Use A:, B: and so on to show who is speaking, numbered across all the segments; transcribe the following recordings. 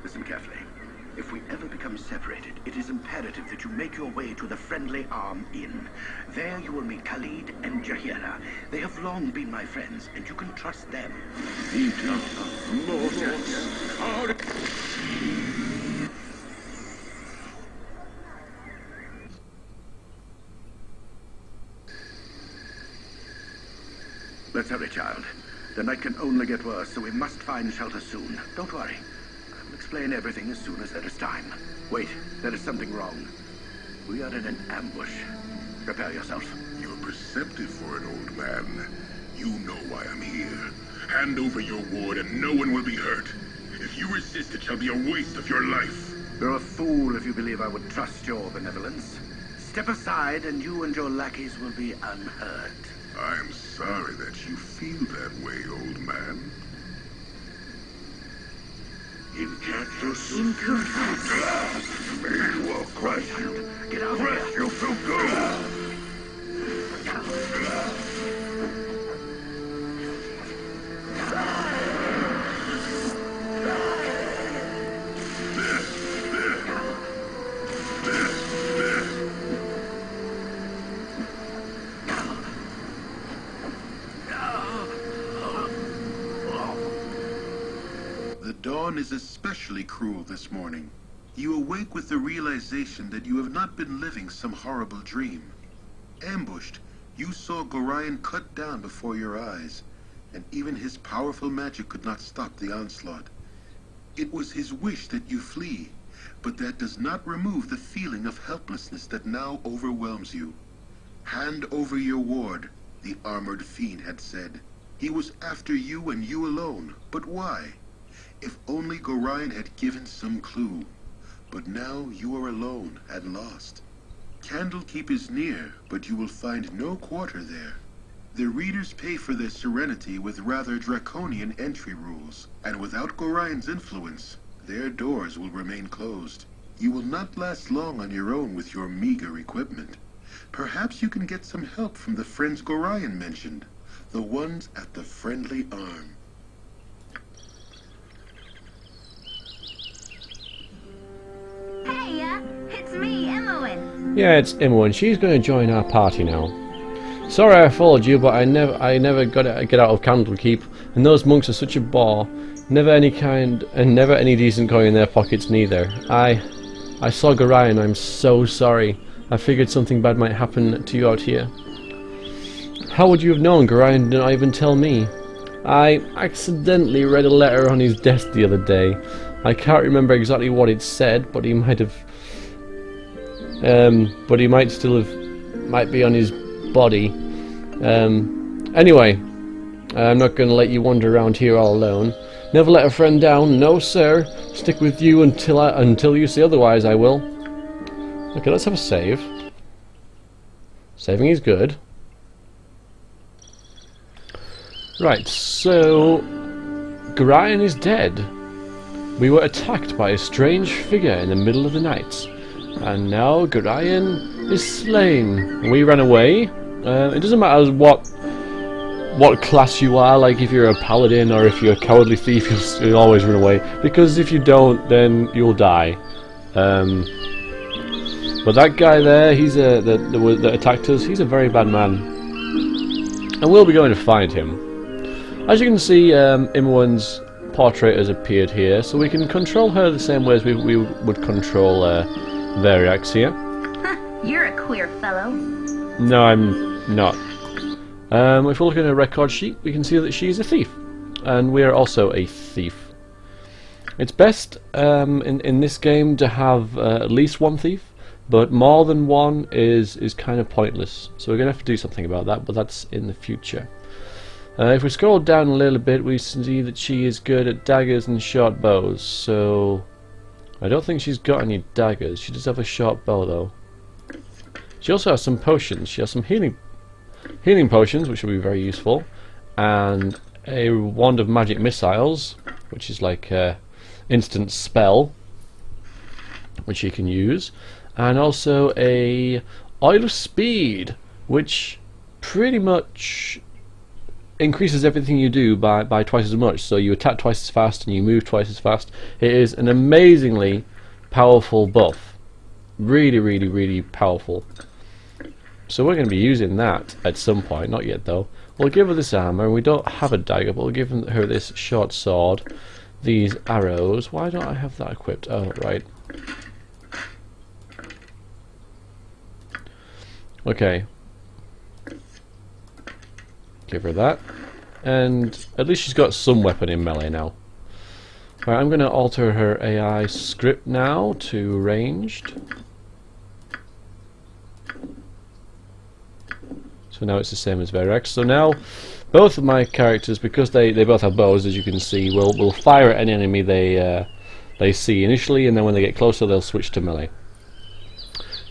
A: Listen carefully. If we ever become separated, it is imperative that you make your way to the Friendly Arm Inn. There you will meet Khalid and Jahira. They have long been my friends, and you can trust them. Let's hurry, child. The night can only get worse, so we must find shelter soon. Don't worry. I will explain everything as soon as there is time. Wait, there is something wrong. We are in an ambush. Prepare yourself.
B: You're perceptive for an old man. You know why I'm here. Hand over your ward and no one will be hurt. If you resist, it shall be a waste of your life.
A: You're a fool if you believe I would trust your benevolence. Step aside and you and your lackeys will be unhurt.
B: I'm sorry that you feel that way, old man.
A: You will crush you. Get out of here.
B: You feel good.
C: The dawn is especially cruel this morning. You awake with the realization that you have not been living some horrible dream. Ambushed, you saw Gorion cut down before your eyes, and even his powerful magic could not stop the onslaught. It was his wish that you flee, but that does not remove the feeling of helplessness that now overwhelms you. Hand over your ward, the armored fiend had said. He was after you and you alone, but why? If only Gorion had given some clue. But now you are alone and lost. Candlekeep is near, but you will find no quarter there. The readers pay for their serenity with rather draconian entry rules, and without Gorion's influence, their doors will remain closed. You will not last long on your own with your meager equipment. Perhaps you can get some help from the friends Gorion mentioned, the ones at the Friendly Arm.
D: Hey, it's me, Imoen.
E: Yeah, it's Imoen. She's going to join our party now. Sorry I followed you, but I never got to get out of Candlekeep, and those monks are such a bore. Never any kind, and never any decent coin in their pockets neither. I saw Gorion. I'm so sorry. I figured something bad might happen to you out here. How would you have known? Gorion did not even tell me. I accidentally read a letter on his desk the other day. I can't remember exactly what it said, but he might have. But he might still have. Might be on his body. Anyway, I'm not going to let you wander around here all alone. Never let a friend down, no sir. Stick with you until you say otherwise. I will. Okay, let's have a save. Saving is good. Right, so Gorion is dead. We were attacked by a strange figure in the middle of the night, and now Gorion is slain. We ran away. It doesn't matter what class you are, like if you're a paladin or if you're a cowardly thief, you'll always run away, because if you don't, then you'll die. But that guy there, that attacked us, he's a very bad man, and we'll be going to find him. As you can see, Imoen's portrait has appeared here, so we can control her the same way as we would control Variax here.
D: You're a queer fellow.
E: No, I'm not. If we look at her record sheet, we can see that she's a thief, and we are also a thief. It's best in this game to have at least one thief, but more than one is kind of pointless. So we're going to have to do something about that, but that's in the future. If we scroll down a little bit, we see that she is good at daggers and short bows, so I don't think she's got any daggers. She does have a short bow though. She also has some potions. She has some healing potions, which will be very useful, and a wand of magic missiles, which is like a instant spell, which she can use, and also a oil of speed, which pretty much increases everything you do by twice as much. So you attack twice as fast and you move twice as fast. It is an amazingly powerful buff. Really, really, really powerful. So we're going to be using that at some point. Not yet though. We'll give her this armor. We don't have a dagger, but we'll give her this short sword. These arrows. Why don't I have that equipped? Oh, right. Okay. Give her that. And at least she's got some weapon in melee now. Right, I'm going to alter her AI script now to ranged. So now it's the same as Verax. So now both of my characters, because they both have bows, as you can see, will fire at any enemy they see initially, and then when they get closer they'll switch to melee.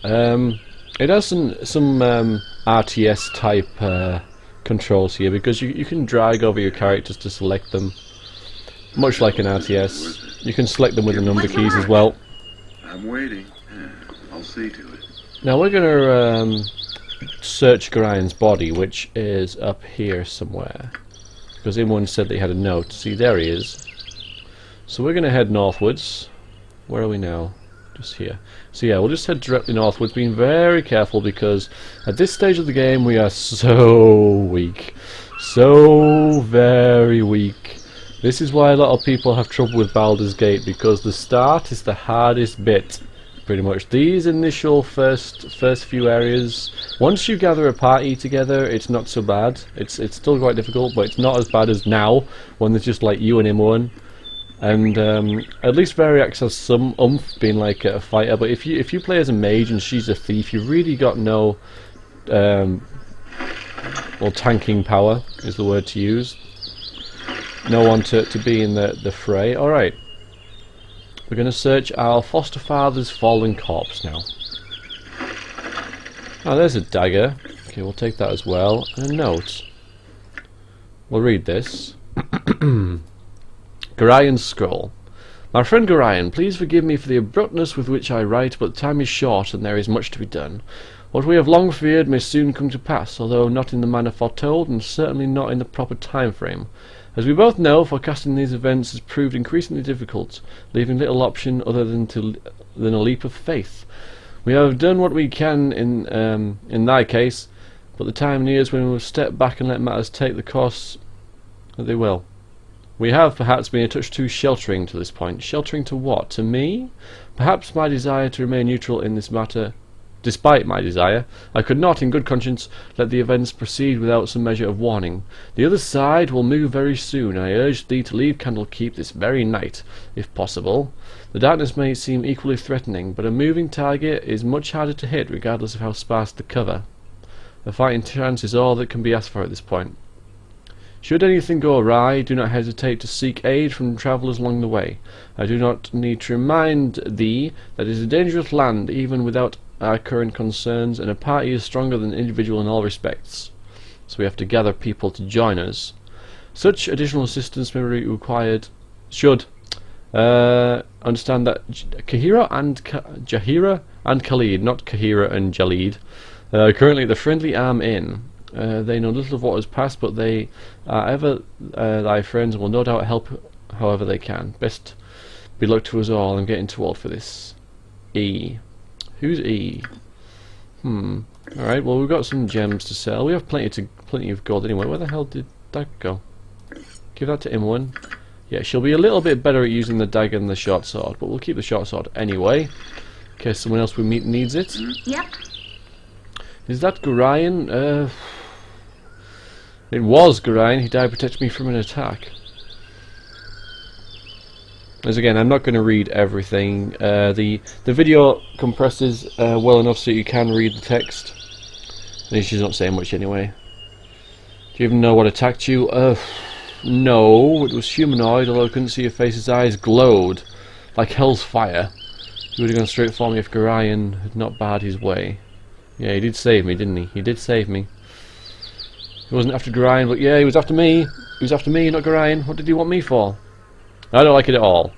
E: It has some RTS type controls here, because you can drag over your characters to select them, much like an RTS. You can select them with the number keys as well.
C: I'm waiting. Yeah, I'll see to it.
E: Now we're going to search Gorian's body, which is up here somewhere, because everyone said they had a note. See, there he is. So we're going to head northwards. Where are we now? Just here. So yeah, we'll just head directly northwards, being very careful, because at this stage of the game we are so weak. So very weak. This is why a lot of people have trouble with Baldur's Gate, because the start is the hardest bit. Pretty much. These initial first few areas, once you gather a party together, it's not so bad. It's still quite difficult, but it's not as bad as now, when there's just like you and Imoen. And at least Variax has some oomph, being like a fighter. But if you play as a mage and she's a thief, you've really got no well, tanking power is the word to use. No one to be in the fray. All right. We're going to search our foster father's fallen corpse now. Oh, there's a dagger. Okay, we'll take that as well. And a note. We'll read this. Gorian's scroll. My friend Gorian, please forgive me for the abruptness with which I write, but time is short and there is much to be done. What we have long feared may soon come to pass, although not in the manner foretold, and certainly not in the proper time frame. As we both know, forecasting these events has proved increasingly difficult, leaving little option other than a leap of faith. We have done what we can in thy case, but the time nears when we will step back and let matters take the course that they will. We have perhaps been a touch too sheltering to this point. Sheltering to what? To me? Perhaps my desire to remain neutral in this matter. Despite my desire, I could not, in good conscience, let the events proceed without some measure of warning. The other side will move very soon. I urge thee to leave Candlekeep this very night, if possible. The darkness may seem equally threatening, but a moving target is much harder to hit, regardless of how sparse the cover. A fighting chance is all that can be asked for at this point. Should anything go awry, do not hesitate to seek aid from travellers along the way. I do not need to remind thee that it is a dangerous land, even without our current concerns, and a party is stronger than an individual in all respects. So we have to gather people to join us. Such additional assistance may be required. Should understand that Jahira and Khalid, not Kahira and Jalid, currently at the Friendly Arm Inn. They know little of what has passed, but they are ever thy friends and will no doubt help however they can. Best be luck to us all. I'm getting too old for this. E. Who's E? Alright, well we've got some gems to sell. We have plenty of gold anyway. Where the hell did that go? Give that to Imoen. Yeah, she'll be a little bit better at using the dagger than the short sword, but we'll keep the short sword anyway, in case someone else we meet needs it.
D: Yep.
E: Is that Gorian? It was Gorian. He died protecting me from an attack. As again, I'm not going to read everything. The video compresses well enough so you can read the text. And she's not saying much anyway. Do you even know what attacked you? No, it was humanoid, although I couldn't see your face. His eyes glowed like hell's fire. He would have gone straight for me if Gorian had not barred his way. Yeah, he did save me, didn't he? He did save me. He wasn't after Gorian, but yeah, he was after me. He was after me, not Gorian. What did he want me for? I don't like it at all.